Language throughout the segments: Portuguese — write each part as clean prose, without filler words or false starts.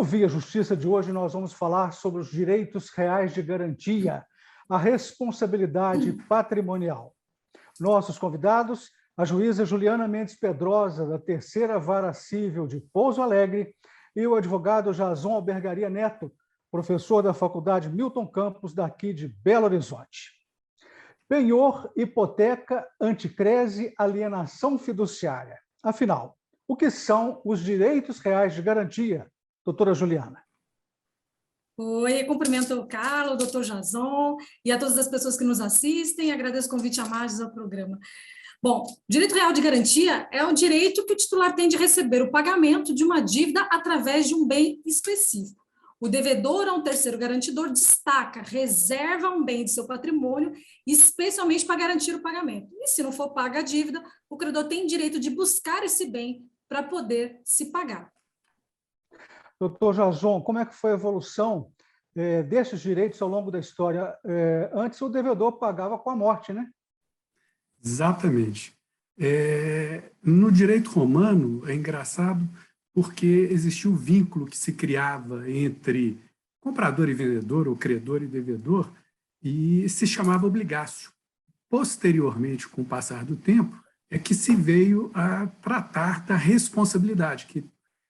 Via Justiça de hoje, nós vamos falar sobre os direitos reais de garantia, a responsabilidade patrimonial. Nossos convidados, a juíza Juliana Mendes Pedrosa, da Terceira Vara Civil de Pouso Alegre, e o advogado Jason Albergaria Neto, professor da Faculdade Milton Campos, daqui de Belo Horizonte. Penhor, hipoteca, anticrese, alienação fiduciária. Afinal, o que são os direitos reais de garantia, doutora Juliana? Oi, cumprimento o Carlos, o doutor Jason e a todas as pessoas que nos assistem. Agradeço o convite a mais ao programa. Bom, direito real de garantia é o direito que o titular tem de receber o pagamento de uma dívida através de um bem específico. O devedor ou um terceiro garantidor destaca, reserva um bem de seu patrimônio, especialmente para garantir o pagamento. E se não for paga a dívida, o credor tem direito de buscar esse bem para poder se pagar. Doutor Jason, como é que foi a evolução desses direitos ao longo da história? Antes o devedor pagava com a morte, né? Exatamente. No direito romano, é engraçado porque existia o vínculo que se criava entre comprador e vendedor, ou credor e devedor, e se chamava obligácio. Posteriormente, com o passar do tempo, é que se veio a tratar da responsabilidade, que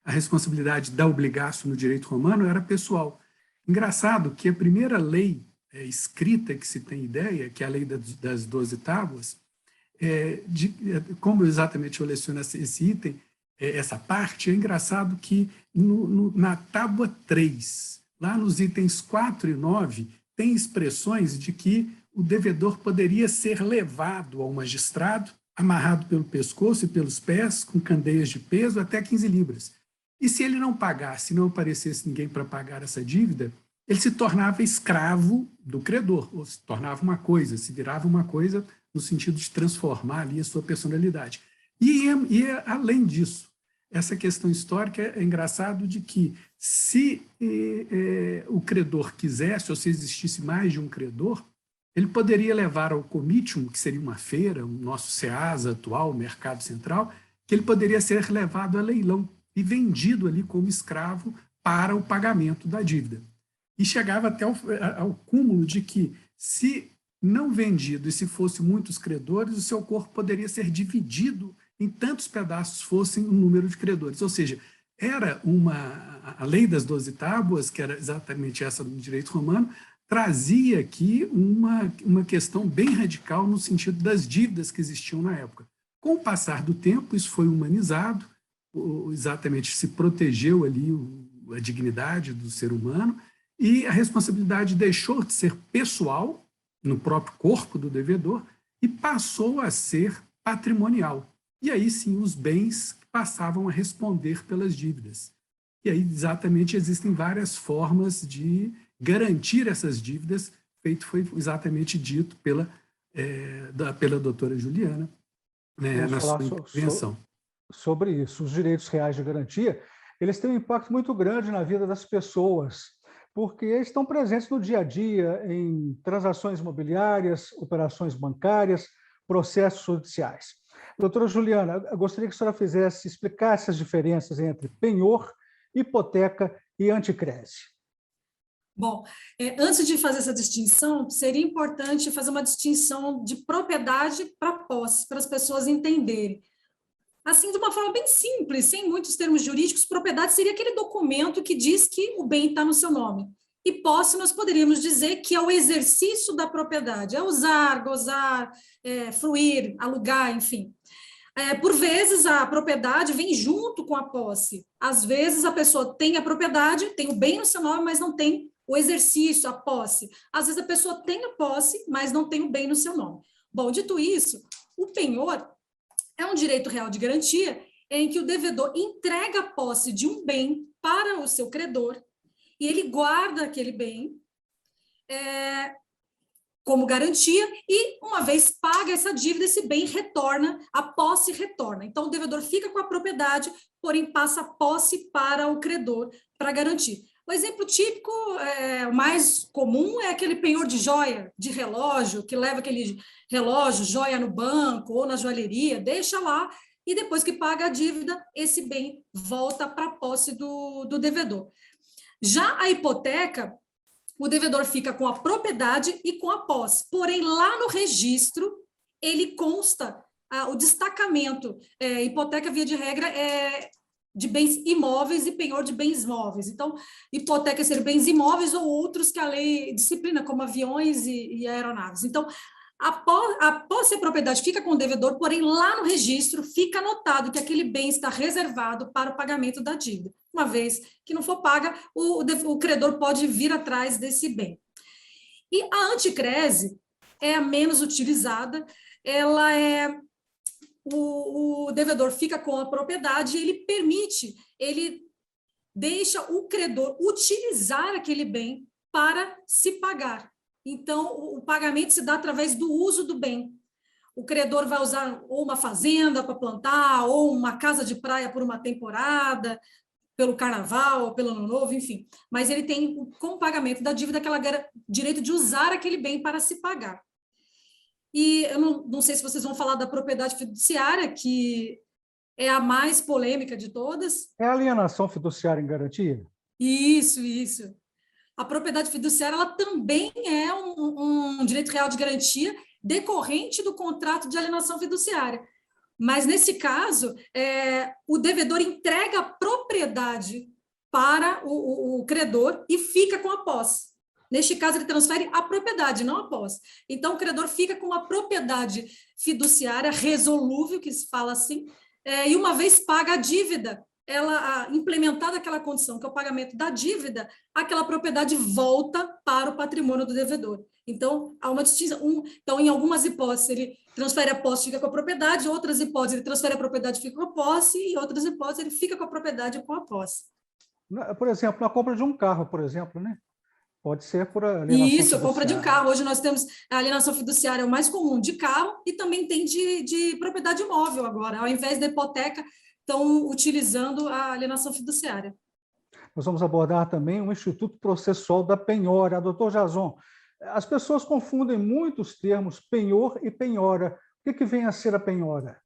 a responsabilidade da obligácio no direito romano era pessoal. Engraçado que a primeira lei escrita que se tem ideia, que é a lei das 12 tábuas, como exatamente eu leciono esse item, essa parte, é engraçado que na tábua 3, lá nos itens 4 e 9, tem expressões de que o devedor poderia ser levado ao magistrado, amarrado pelo pescoço e pelos pés, com candeias de peso, até 15 libras. E se ele não pagasse, não aparecesse ninguém para pagar essa dívida, ele se tornava escravo do credor, ou se tornava uma coisa, se virava uma coisa no sentido de transformar ali a sua personalidade. E além disso, essa questão histórica é engraçado de que se o credor quisesse, ou se existisse mais de um credor, ele poderia levar ao comitium, que seria uma feira, o nosso SEASA atual, o Mercado Central, que ele poderia ser levado a leilão e vendido ali como escravo para o pagamento da dívida. E chegava até ao cúmulo de que, se não vendido e se fosse muitos credores, o seu corpo poderia ser dividido em tantos pedaços fossem o número de credores. Ou seja, era a lei das 12 tábuas, que era exatamente essa do direito romano, trazia aqui uma questão bem radical no sentido das dívidas que existiam na época. Com o passar do tempo, isso foi humanizado, exatamente se protegeu ali a dignidade do ser humano, e a responsabilidade deixou de ser pessoal, no próprio corpo do devedor, e passou a ser patrimonial. E aí sim os bens passavam a responder pelas dívidas. E aí exatamente existem várias formas de garantir essas dívidas, feito foi exatamente dito pela doutora Juliana, né, na sua intervenção. Sobre isso, os direitos reais de garantia, eles têm um impacto muito grande na vida das pessoas, porque estão presentes no dia a dia em transações imobiliárias, operações bancárias, processos judiciais. Doutora Juliana, eu gostaria que a senhora explicasse as diferenças entre penhor, hipoteca e anticrese. Bom, antes de fazer essa distinção, seria importante fazer uma distinção de propriedade para posse, para as pessoas entenderem. Assim, de uma forma bem simples, sem muitos termos jurídicos, propriedade seria aquele documento que diz que o bem está no seu nome. E posse, nós poderíamos dizer que é o exercício da propriedade, é usar, gozar, fruir, alugar, enfim. Por vezes, a propriedade vem junto com a posse. Às vezes, a pessoa tem a propriedade, tem o bem no seu nome, mas não tem o exercício, a posse. Às vezes, a pessoa tem a posse, mas não tem o bem no seu nome. Bom, dito isso, o penhor é um direito real de garantia em que o devedor entrega a posse de um bem para o seu credor e ele guarda aquele bem como garantia e, uma vez paga essa dívida, esse bem retorna, a posse retorna. Então, o devedor fica com a propriedade, porém passa a posse para o credor para garantir. O exemplo típico, o mais comum, é aquele penhor de joia, de relógio, que leva aquele relógio, joia no banco ou na joalheria, deixa lá, e depois que paga a dívida, esse bem volta para a posse do devedor. Já a hipoteca, o devedor fica com a propriedade e com a posse. Porém, lá no registro, ele consta o destacamento. Hipoteca, via de regra, é de bens imóveis e penhor de bens móveis. Então, hipoteca ser bens imóveis ou outros que a lei disciplina, como aviões e aeronaves. Então, a posse e a propriedade fica com o devedor, porém, lá no registro fica anotado que aquele bem está reservado para o pagamento da dívida. Uma vez que não for paga, o credor pode vir atrás desse bem. E a anticrese é a menos utilizada, ela é... O devedor fica com a propriedade e ele deixa o credor utilizar aquele bem para se pagar. Então, o pagamento se dá através do uso do bem. O credor vai usar ou uma fazenda para plantar, ou uma casa de praia por uma temporada, pelo carnaval, pelo ano novo, enfim. Mas ele tem, com o pagamento da dívida, direito de usar aquele bem para se pagar. E eu não sei se vocês vão falar da propriedade fiduciária, que é a mais polêmica de todas. É a alienação fiduciária em garantia? Isso. A propriedade fiduciária, ela também é um direito real de garantia decorrente do contrato de alienação fiduciária. Mas, nesse caso, o devedor entrega a propriedade para o credor e fica com a posse. Neste caso, ele transfere a propriedade, não a posse. Então, o credor fica com uma propriedade fiduciária resolúvel, que se fala assim, e uma vez paga a dívida, implementada aquela condição, que é o pagamento da dívida, aquela propriedade volta para o patrimônio do devedor. Então, há uma distinção. Então, em algumas hipóteses, ele transfere a posse e fica com a propriedade, outras hipóteses, ele transfere a propriedade e fica com a posse, e outras hipóteses, ele fica com a propriedade e com a posse. Por exemplo, na compra de um carro, por exemplo, né? Pode ser por alienação Isso, compra de um carro. Hoje nós temos a alienação fiduciária, o mais comum, de carro, e também tem de propriedade imóvel agora. Ao invés da hipoteca, estão utilizando a alienação fiduciária. Nós vamos abordar também o Instituto Processual da Penhora. Doutor Jason, as pessoas confundem muitos termos penhor e penhora. O que vem a ser a penhora?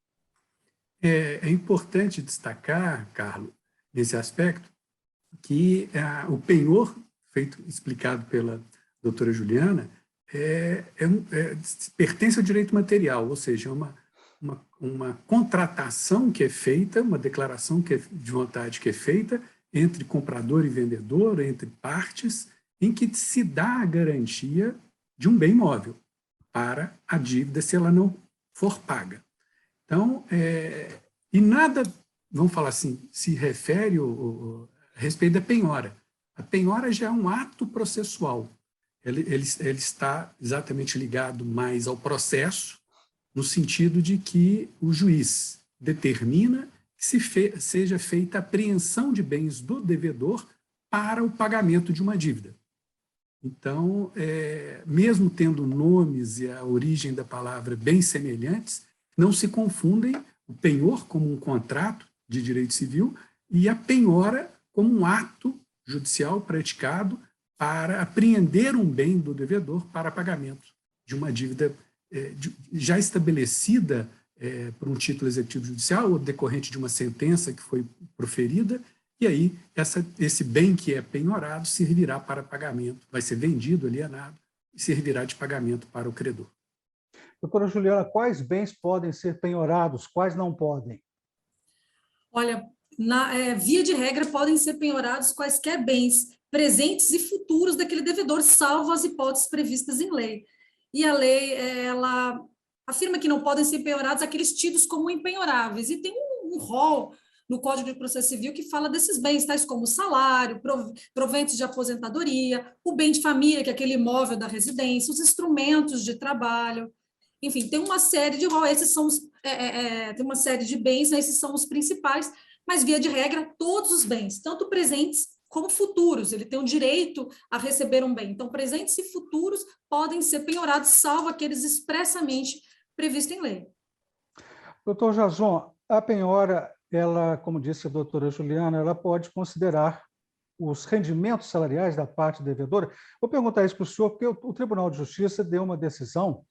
É importante destacar, Carlos, nesse aspecto, que o penhor, explicado pela doutora Juliana, pertence ao direito material, ou seja, uma contratação que é feita, uma declaração de vontade que é feita entre comprador e vendedor, entre partes, em que se dá a garantia de um bem móvel para a dívida se ela não for paga. Então, e nada, vamos falar assim, se refere a respeito da penhora. A penhora já é um ato processual. Ele está exatamente ligado mais ao processo, no sentido de que o juiz determina que seja feita a apreensão de bens do devedor para o pagamento de uma dívida. Então, mesmo tendo nomes e a origem da palavra bem semelhantes, não se confundem o penhor como um contrato de direito civil e a penhora como um ato judicial praticado para apreender um bem do devedor para pagamento de uma dívida já estabelecida por um título executivo judicial ou decorrente de uma sentença que foi proferida, e aí esse bem que é penhorado servirá para pagamento, vai ser vendido, alienado, e servirá de pagamento para o credor. Doutora Juliana, quais bens podem ser penhorados, quais não podem? Olha, via de regra, podem ser penhorados quaisquer bens presentes e futuros daquele devedor, salvo as hipóteses previstas em lei. E a lei, ela afirma que não podem ser penhorados aqueles tidos como impenhoráveis. E tem um rol no Código de Processo Civil que fala desses bens, tais como salário, proventos de aposentadoria, o bem de família, que é aquele imóvel da residência, os instrumentos de trabalho. Enfim, tem uma série de rol, esses são tem uma série de bens, né, esses são os principais, mas, via de regra, todos os bens, tanto presentes como futuros, ele tem o direito a receber um bem. Então, presentes e futuros podem ser penhorados, salvo aqueles expressamente previstos em lei. Doutor Jason, a penhora, ela, como disse a doutora Juliana, ela pode considerar os rendimentos salariais da parte devedora. Vou perguntar isso para o senhor, porque o Tribunal de Justiça deu uma decisão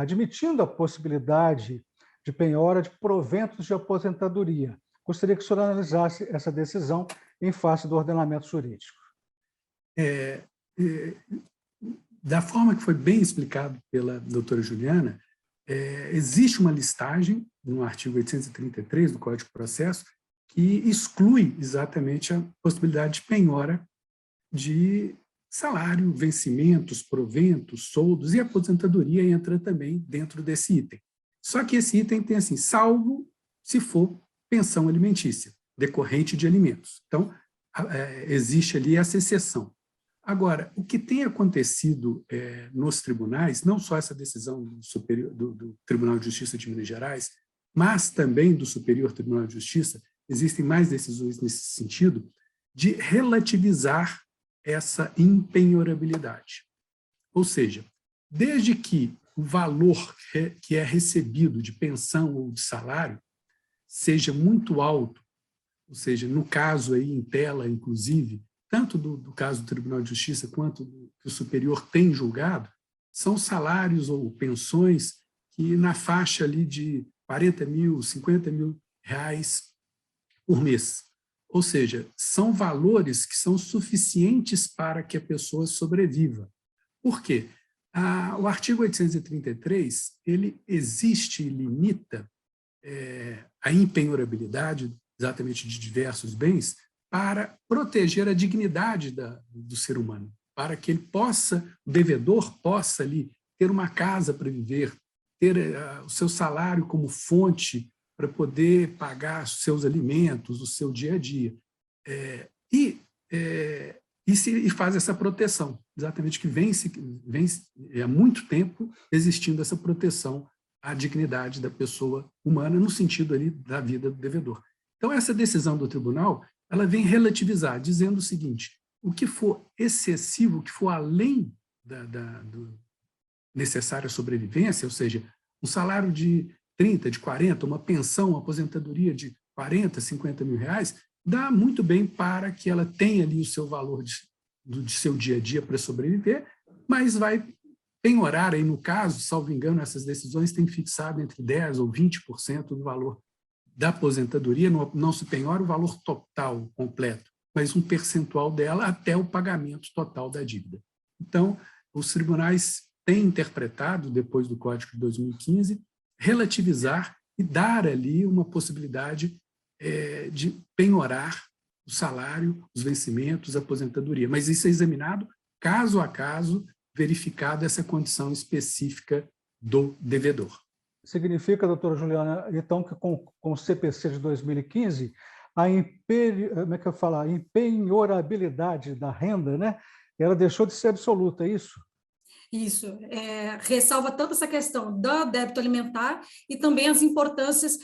admitindo a possibilidade de penhora de proventos de aposentadoria. Gostaria que o senhor analisasse essa decisão em face do ordenamento jurídico. Da forma que foi bem explicado pela doutora Juliana, existe uma listagem no artigo 833 do Código de Processo que exclui exatamente a possibilidade de penhora de salário, vencimentos, proventos, soldos, e a aposentadoria entra também dentro desse item. Só que esse item tem assim, salvo se for pensão alimentícia, decorrente de alimentos. Então, existe ali essa exceção. Agora, o que tem acontecido nos tribunais, não só essa decisão do Tribunal de Justiça de Minas Gerais, mas também do Superior Tribunal de Justiça, existem mais decisões nesse sentido, de relativizar essa impenhorabilidade. Ou seja, desde que o valor que é recebido de pensão ou de salário seja muito alto, ou seja, no caso aí em tela, inclusive, tanto do caso do Tribunal de Justiça quanto do que o Superior tem julgado, são salários ou pensões que na faixa ali de 40 mil, 50 mil reais por mês. Ou seja, são valores que são suficientes para que a pessoa sobreviva. Por quê? O artigo 833, ele existe e limita a impenhorabilidade exatamente de diversos bens para proteger a dignidade do ser humano, para que ele possa, o devedor possa ali ter uma casa para viver, ter o seu salário como fonte para poder pagar os seus alimentos, o seu dia a dia. E faz essa proteção, exatamente que vem há muito tempo existindo essa proteção à dignidade da pessoa humana no sentido ali da vida do devedor. Então, essa decisão do tribunal, ela vem relativizar, dizendo o seguinte, o que for excessivo, o que for além do necessária sobrevivência, ou seja, um salário de 30, de 40, uma pensão, uma aposentadoria de 40, 50 mil reais, dá muito bem para que ela tenha ali o seu valor de seu dia a dia para sobreviver, mas vai penhorar aí no caso, salvo engano, essas decisões têm fixado entre 10% ou 20% do valor da aposentadoria, não se penhora o valor total, completo, mas um percentual dela até o pagamento total da dívida. Então, os tribunais têm interpretado, depois do Código de 2015, relativizar e dar ali uma possibilidade de penhorar o salário, os vencimentos, a aposentadoria. Mas isso é examinado caso a caso, verificada essa condição específica do devedor. Significa, doutora Juliana, então, que com o CPC de 2015, a impenhorabilidade da renda, né, ela deixou de ser absoluta, é isso? Isso, ressalva tanto essa questão do débito alimentar e também as importâncias,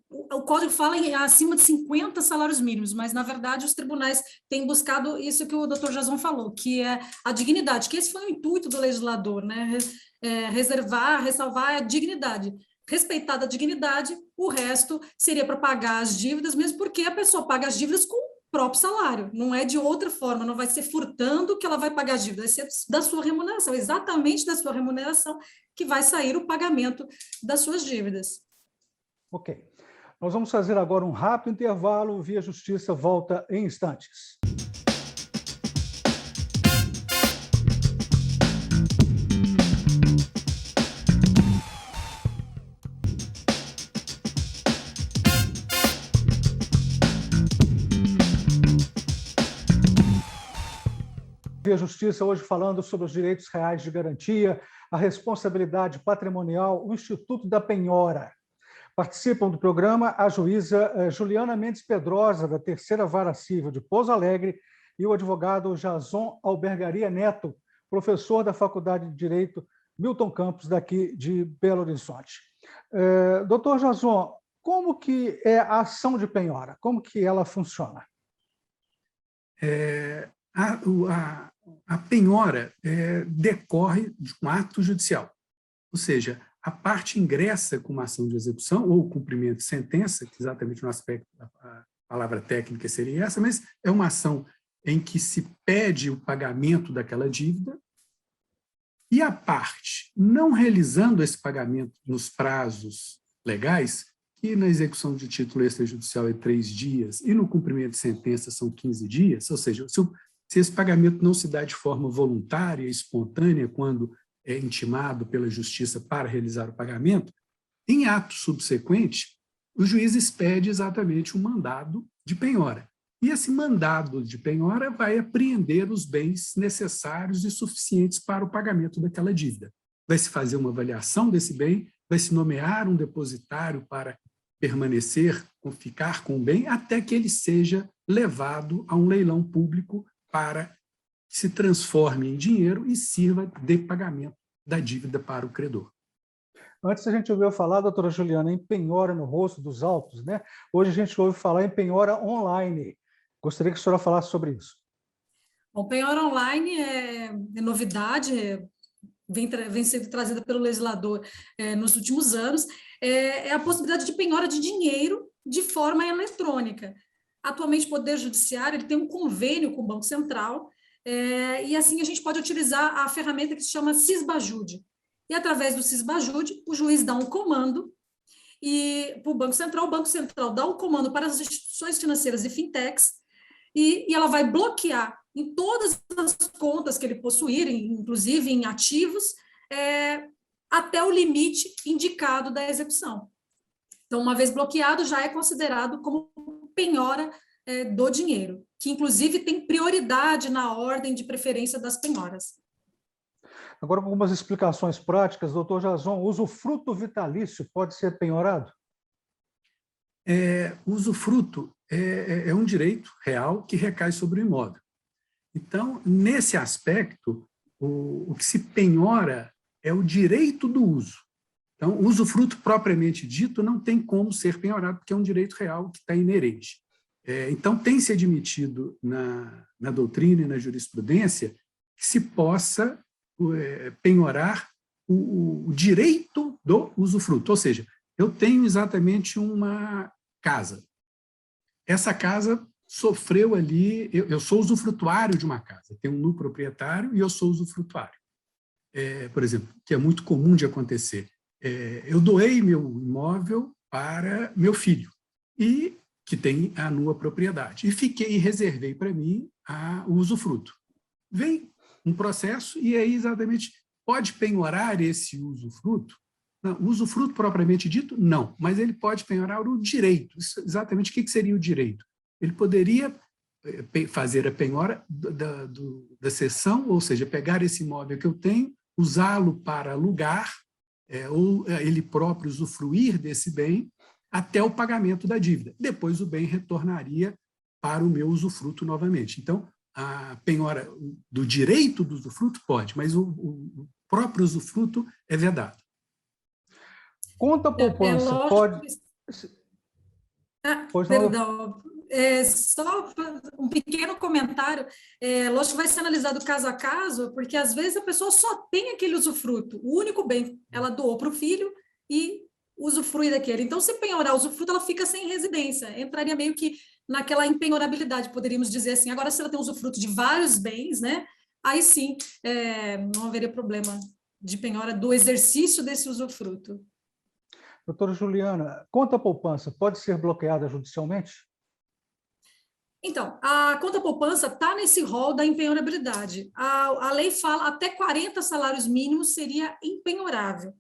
o Código fala em acima de 50 salários mínimos, mas, na verdade, os tribunais têm buscado isso que o doutor Jason falou, que é a dignidade, que esse foi o intuito do legislador, né? Ressalvar a dignidade. Respeitada a dignidade, o resto seria para pagar as dívidas, mesmo porque a pessoa paga as dívidas com próprio salário, não é de outra forma, não vai ser furtando que ela vai pagar a dívida, vai ser da sua remuneração, exatamente da sua remuneração que vai sair o pagamento das suas dívidas. Ok. Nós vamos fazer agora um rápido intervalo, o Via Justiça volta em instantes. Via Justiça, hoje falando sobre os direitos reais de garantia, a responsabilidade patrimonial, o Instituto da Penhora. Participam do programa a juíza Juliana Mendes Pedrosa, da Terceira Vara Civil de Pouso Alegre, e o advogado Jason Albergaria Neto, professor da Faculdade de Direito Milton Campos, daqui de Belo Horizonte. Doutor Jason, como que é a ação de penhora? Como que ela funciona? A penhora decorre de um ato judicial, ou seja, a parte ingressa com uma ação de execução ou cumprimento de sentença, que exatamente no aspecto, a palavra técnica seria essa, mas é uma ação em que se pede o pagamento daquela dívida e a parte não realizando esse pagamento nos prazos legais, que na execução de título extrajudicial é 3 dias e no cumprimento de sentença são 15 dias, ou seja, se esse pagamento não se dá de forma voluntária, espontânea, quando é intimado pela justiça para realizar o pagamento, em ato subsequente, o juiz expede exatamente um mandado de penhora. E esse mandado de penhora vai apreender os bens necessários e suficientes para o pagamento daquela dívida. Vai se fazer uma avaliação desse bem, vai se nomear um depositário para permanecer, ficar com o bem, até que ele seja levado a um leilão público para que se transforme em dinheiro e sirva de pagamento da dívida para o credor. Antes a gente ouviu falar, doutora Juliana, em penhora no rosto dos autos, né? Hoje a gente ouve falar em penhora online. Gostaria que a senhora falasse sobre isso. Bom, penhora online é novidade, vem sendo trazida pelo legislador nos últimos anos, é a possibilidade de penhora de dinheiro de forma eletrônica. Atualmente, o Poder Judiciário ele tem um convênio com o Banco Central, e assim a gente pode utilizar a ferramenta que se chama Sisbajude. E através do Sisbajude, o juiz dá um comando para o Banco Central dá um comando para as instituições financeiras e fintechs, e ela vai bloquear em todas as contas que ele possuir, inclusive em ativos, até o limite indicado da execução. Então, uma vez bloqueado, já é considerado como penhora do dinheiro, que inclusive tem prioridade na ordem de preferência das penhoras. Agora, algumas explicações práticas. Doutor Jason, o usufruto vitalício pode ser penhorado? O usufruto é um direito real que recai sobre o imóvel. Então, nesse aspecto, o que se penhora é o direito do uso. Então, o usufruto propriamente dito não tem como ser penhorado, porque é um direito real que está inerente. Então, tem se admitido na doutrina e na jurisprudência que se possa penhorar o direito do usufruto. Ou seja, eu tenho exatamente uma casa. Essa casa sofreu ali, eu sou usufrutuário de uma casa, tenho um proprietário e eu sou usufrutuário. Por exemplo, que é muito comum de acontecer. Eu doei meu imóvel para meu filho, e que tem a nua propriedade, e reservei para mim o usufruto. Vem um processo e aí exatamente pode penhorar esse usufruto? Não, o usufruto propriamente dito, não, mas ele pode penhorar o direito. Exatamente o que seria o direito? Ele poderia fazer a penhora da cessão, ou seja, pegar esse imóvel que eu tenho, usá-lo para alugar, ou ele próprio usufruir desse bem até o pagamento da dívida. Depois o bem retornaria para o meu usufruto novamente. Então, a penhora do direito do usufruto pode, mas o próprio usufruto é vedado. Conta poupança pode... Perdão. Só um pequeno comentário. Lógico que vai ser analisado caso a caso, porque às vezes a pessoa só tem aquele usufruto, o único bem, ela doou para o filho e usufrui daquele. Então, se penhorar o usufruto, ela fica sem residência, entraria meio que naquela impenhorabilidade, poderíamos dizer assim. Agora, se ela tem usufruto de vários bens, né, aí sim, não haveria problema de penhora do exercício desse usufruto. Doutora Juliana, conta poupança pode ser bloqueada judicialmente? Então, a conta poupança está nesse rol da impenhorabilidade. A lei fala até 40 salários mínimos seria impenhorável.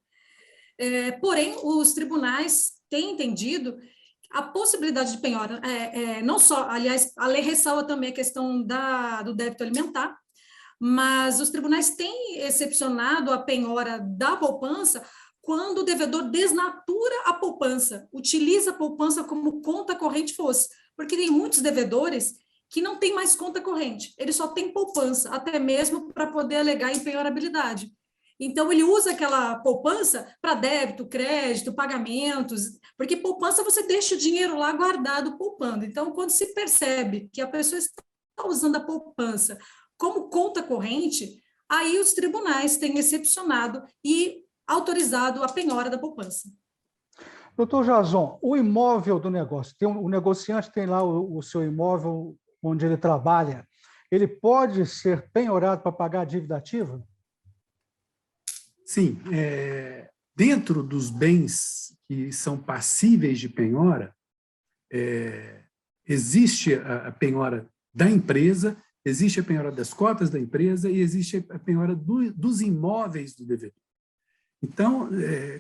Porém, os tribunais têm entendido a possibilidade de penhora, não só, aliás, a lei ressalva também a questão do débito alimentar, mas os tribunais têm excepcionado a penhora da poupança quando o devedor desnatura a poupança, utiliza a poupança como conta corrente fosse, porque tem muitos devedores que não têm mais conta corrente, ele só tem poupança, até mesmo para poder alegar impenhorabilidade. Então, ele usa aquela poupança para débito, crédito, pagamentos, porque poupança você deixa o dinheiro lá guardado, poupando. Então, quando se percebe que a pessoa está usando a poupança como conta corrente, aí os tribunais têm excepcionado e autorizado a penhora da poupança. Doutor Jason, o imóvel do negócio, o negociante tem lá o seu imóvel onde ele trabalha, ele pode ser penhorado para pagar a dívida ativa? Sim, dentro dos bens que são passíveis de penhora, existe a penhora da empresa, existe a penhora das cotas da empresa e existe a penhora dos imóveis do devedor. Então,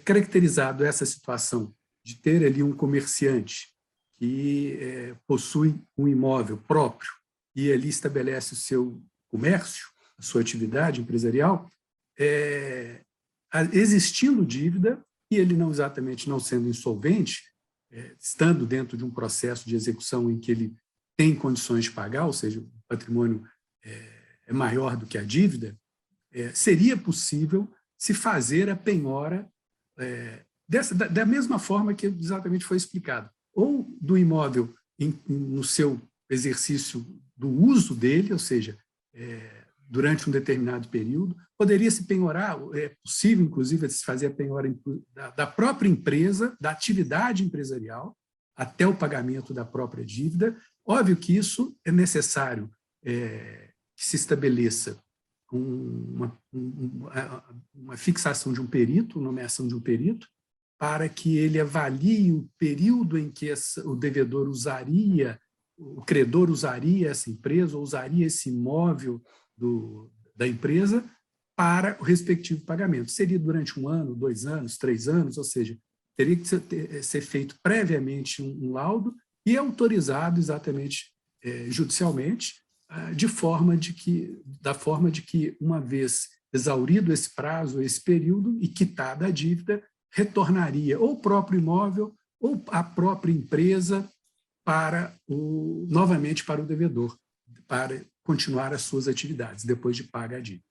caracterizado essa situação de ter ali um comerciante que possui um imóvel próprio e ali estabelece o seu comércio, a sua atividade empresarial, existindo dívida, e ele não exatamente não sendo insolvente, estando dentro de um processo de execução em que ele tem condições de pagar, ou seja, o patrimônio é maior do que a dívida, seria possível se fazer a penhora da mesma forma que exatamente foi explicado, ou do imóvel no seu exercício do uso dele, ou seja, durante um determinado período, poderia se penhorar, é possível, inclusive, se fazer a penhora da própria empresa, da atividade empresarial, até o pagamento da própria dívida. Óbvio que isso é necessário que se estabeleça uma fixação de um perito, nomeação de um perito, para que ele avalie o período em que o devedor usaria, o credor usaria essa empresa, ou usaria esse imóvel da empresa para o respectivo pagamento. Seria durante 1 ano, 2 anos, 3 anos, ou seja, teria que ser feito previamente um laudo e autorizado exatamente judicialmente, da forma de que, uma vez exaurido esse prazo, esse período, e quitada a dívida, retornaria ou o próprio imóvel ou a própria empresa novamente para o devedor, para continuar as suas atividades, depois de paga a dívida.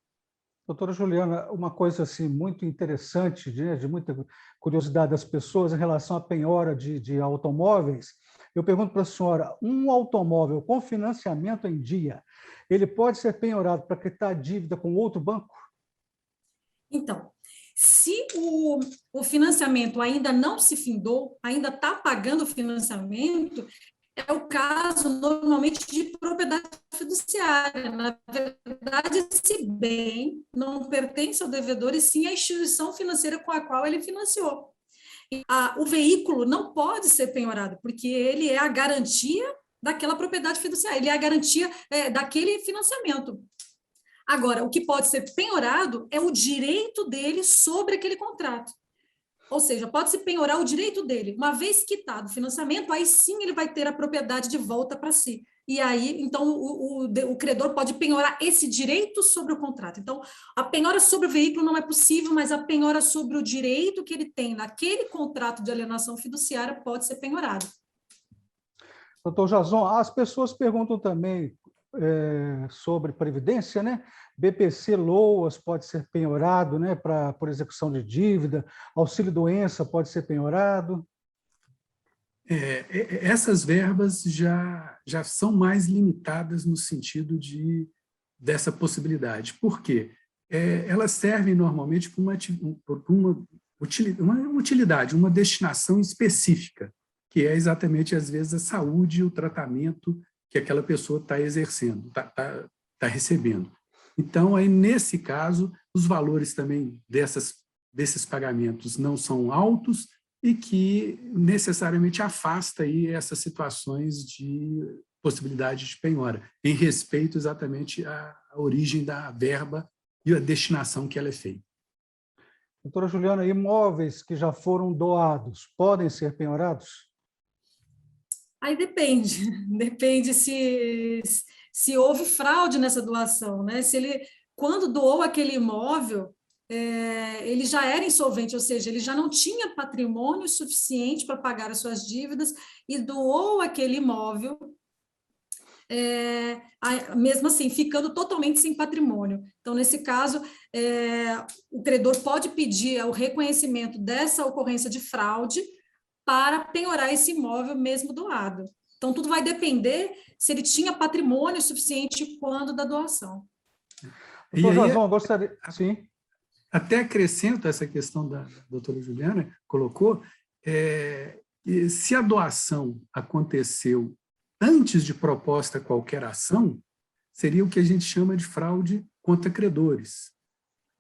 Doutora Juliana, uma coisa assim, muito interessante, de muita curiosidade das pessoas em relação à penhora de automóveis, eu pergunto para a senhora, um automóvel com financiamento em dia, ele pode ser penhorado para quitar a dívida com outro banco? Então, se o financiamento ainda não se findou, ainda está pagando o financiamento, é o caso, normalmente, de propriedade fiduciária. Na verdade, esse bem não pertence ao devedor, e sim à instituição financeira com a qual ele financiou. O veículo não pode ser penhorado, porque ele é a garantia daquela propriedade fiduciária, ele é a garantia daquele financiamento. Agora, o que pode ser penhorado é o direito dele sobre aquele contrato. Ou seja, pode-se penhorar o direito dele. Uma vez quitado o financiamento, aí sim ele vai ter a propriedade de volta para si. E aí, então, o credor pode penhorar esse direito sobre o contrato. Então, a penhora sobre o veículo não é possível, mas a penhora sobre o direito que ele tem naquele contrato de alienação fiduciária pode ser penhorado. Doutor Jason, as pessoas perguntam também sobre previdência, né? BPC Loas pode ser penhorado, né, por execução de dívida, auxílio-doença pode ser penhorado? Essas verbas já são mais limitadas no sentido dessa possibilidade. Por quê? Elas servem normalmente por uma utilidade, uma destinação específica, que é exatamente, às vezes, a saúde e o tratamento que aquela pessoa está exercendo, está recebendo. Então, aí, nesse caso, os valores também desses pagamentos não são altos e que necessariamente afasta aí essas situações de possibilidade de penhora, em respeito exatamente à origem da verba e a destinação que ela é feita. Doutora Juliana, imóveis que já foram doados podem ser penhorados? Aí depende se houve fraude nessa doação, né? Se ele, quando doou aquele imóvel, ele já era insolvente, ou seja, ele já não tinha patrimônio suficiente para pagar as suas dívidas e doou aquele imóvel, mesmo assim, ficando totalmente sem patrimônio. Então, nesse caso, o credor pode pedir o reconhecimento dessa ocorrência de fraude para penhorar esse imóvel mesmo doado. Então, tudo vai depender se ele tinha patrimônio suficiente quando da doação. Doutor Jason, gostaria... Sim. Até acrescento essa questão da doutora Juliana colocou, se a doação aconteceu antes de proposta qualquer ação, seria o que a gente chama de fraude contra credores.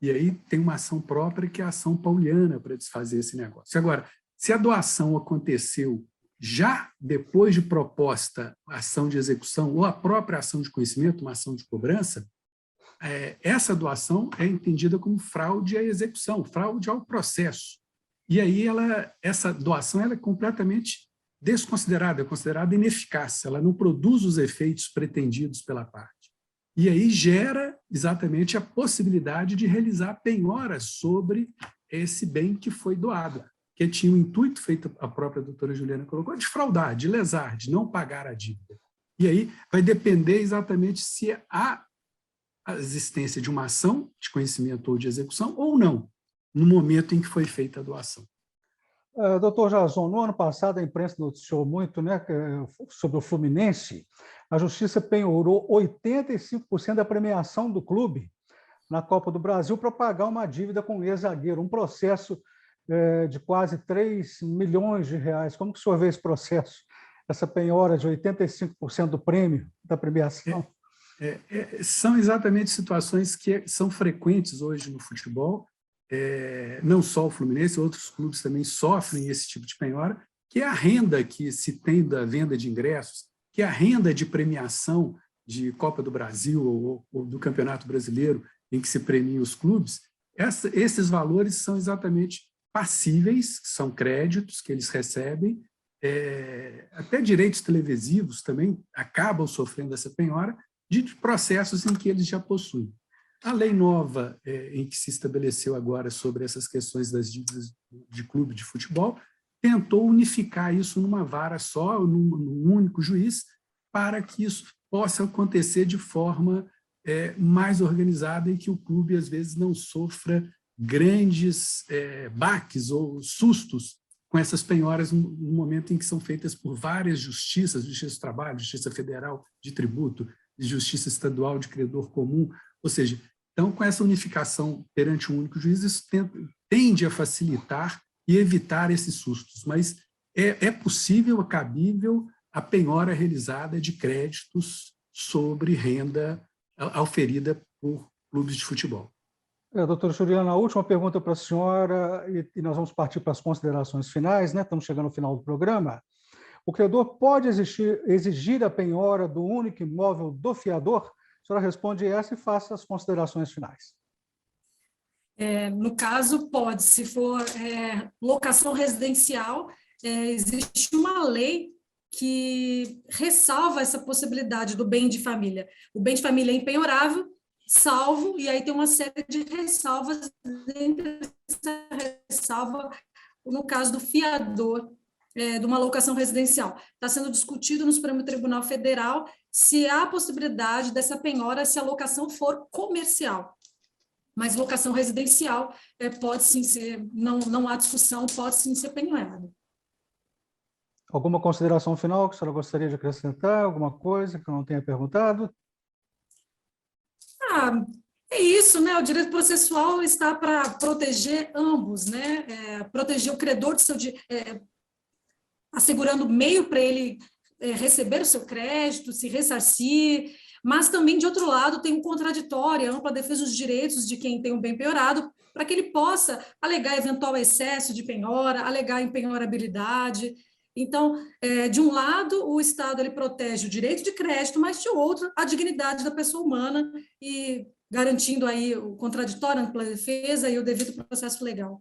E aí tem uma ação própria, que é a ação pauliana, para desfazer esse negócio. Agora, Se a doação aconteceu já depois de proposta a ação de execução ou a própria ação de conhecimento, uma ação de cobrança, essa doação é entendida como fraude à execução, fraude ao processo. E aí essa doação ela é completamente desconsiderada, é considerada ineficaz, ela não produz os efeitos pretendidos pela parte. E aí gera exatamente a possibilidade de realizar penhora sobre esse bem que foi doado, que tinha o intuito, feito a própria doutora Juliana colocou, de fraudar, de lesar, de não pagar a dívida. E aí vai depender exatamente se há a existência de uma ação de conhecimento ou de execução ou não, no momento em que foi feita a doação. Doutor Jason, no ano passado a imprensa noticiou muito, né, sobre o Fluminense. A Justiça penhorou 85% da premiação do clube na Copa do Brasil para pagar uma dívida com o ex-zagueiro, um processo de quase 3 milhões de reais. Como que o senhor vê esse processo, essa penhora de 85% do prêmio da premiação? São exatamente situações que são frequentes hoje no futebol, não só o Fluminense, outros clubes também sofrem esse tipo de penhora, que é a renda que se tem da venda de ingressos, que é a renda de premiação de Copa do Brasil ou do Campeonato Brasileiro, em que se premiam os clubes. Esses valores são exatamente passíveis, são créditos que eles recebem, até direitos televisivos também acabam sofrendo essa penhora de processos em que eles já possuem. A lei nova em que se estabeleceu agora sobre essas questões das dívidas de clube de futebol tentou unificar isso numa vara só, num único juiz, para que isso possa acontecer de forma mais organizada e que o clube, às vezes, não sofra grandes baques ou sustos com essas penhoras no momento em que são feitas por várias justiças, Justiça do Trabalho, Justiça Federal de Tributo, Justiça Estadual de Credor Comum, ou seja, então, com essa unificação perante um único juiz, isso tende a facilitar e evitar esses sustos, mas é possível, é cabível a penhora realizada de créditos sobre renda auferida por clubes de futebol. Doutora Juliana, a última pergunta para a senhora, e nós vamos partir para as considerações finais, né? Estamos chegando ao final do programa. O credor pode exigir a penhora do único imóvel do fiador? A senhora responde essa e faça as considerações finais. No caso, pode. Se for locação residencial, existe uma lei que ressalva essa possibilidade do bem de família. O bem de família é impenhorável, salvo, e aí tem uma série de ressalvas, entre essa ressalva, no caso do fiador, de uma locação residencial. Está sendo discutido no Supremo Tribunal Federal se há possibilidade dessa penhora se a locação for comercial. Mas locação residencial pode sim ser, não há discussão, pode sim ser penhorada. Alguma consideração final que a senhora gostaria de acrescentar? Alguma coisa que eu não tenha perguntado? É isso, né? O direito processual está para proteger ambos, né? Proteger o credor do seu assegurando meio para ele receber o seu crédito, se ressarcir, mas também, de outro lado, tem um contraditório, ampla defesa dos direitos de quem tem um bem penhorado, para que ele possa alegar eventual excesso de penhora, alegar impenhorabilidade. Então, de um lado, o Estado ele protege o direito de crédito, mas, de outro, a dignidade da pessoa humana e garantindo aí o contraditório, a ampla defesa e o devido processo legal.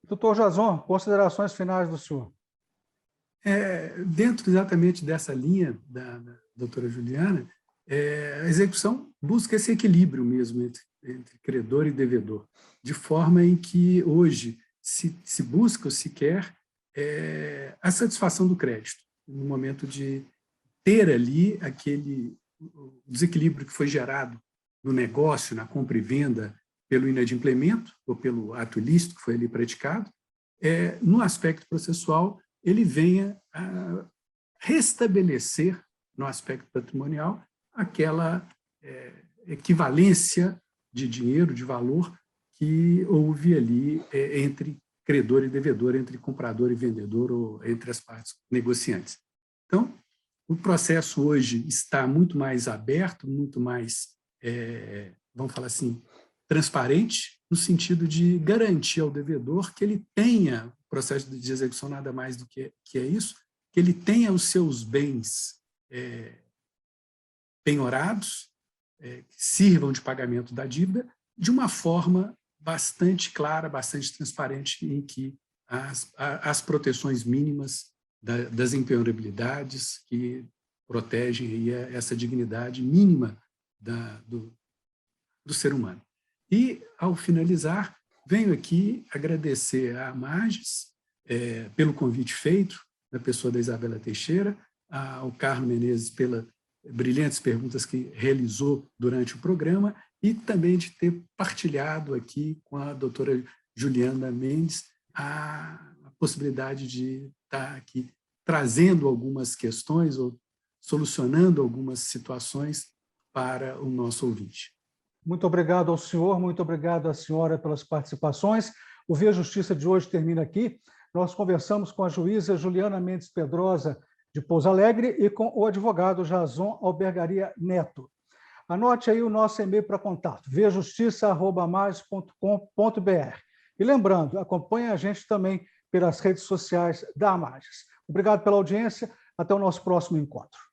Doutor Jason, considerações finais do senhor. Dentro exatamente dessa linha da doutora Juliana, a execução busca esse equilíbrio mesmo entre credor e devedor, de forma em que hoje se busca ou se quer a satisfação do crédito, no momento de ter ali aquele desequilíbrio que foi gerado no negócio, na compra e venda, pelo inadimplemento ou pelo ato ilícito que foi ali praticado, no aspecto processual, ele venha a restabelecer, no aspecto patrimonial, aquela equivalência de dinheiro, de valor, que houve ali entre credor e devedor, entre comprador e vendedor, ou entre as partes negociantes. Então, o processo hoje está muito mais aberto, muito mais, vamos falar assim, transparente, no sentido de garantir ao devedor que ele tenha processo de execução nada mais do que é isso, que ele tenha os seus bens penhorados, que sirvam de pagamento da dívida, de uma forma bastante clara, bastante transparente, em que as proteções mínimas das impenhorabilidades que protegem aí essa dignidade mínima do ser humano. E, ao finalizar, venho aqui agradecer a Amages pelo convite feito, na pessoa da Isabela Teixeira, ao Carlos Menezes pelas brilhantes perguntas que realizou durante o programa e também de ter partilhado aqui com a doutora Juliana Mendes a possibilidade de estar aqui trazendo algumas questões ou solucionando algumas situações para o nosso ouvinte. Muito obrigado ao senhor, muito obrigado à senhora pelas participações. O Via Justiça de hoje termina aqui. Nós conversamos com a juíza Juliana Mendes Pedrosa, de Pouso Alegre, e com o advogado Jason Albergaria Neto. Anote aí o nosso e-mail para contato, viajustiça@amages.com.br. E lembrando, acompanhe a gente também pelas redes sociais da Amages. Obrigado pela audiência, até o nosso próximo encontro.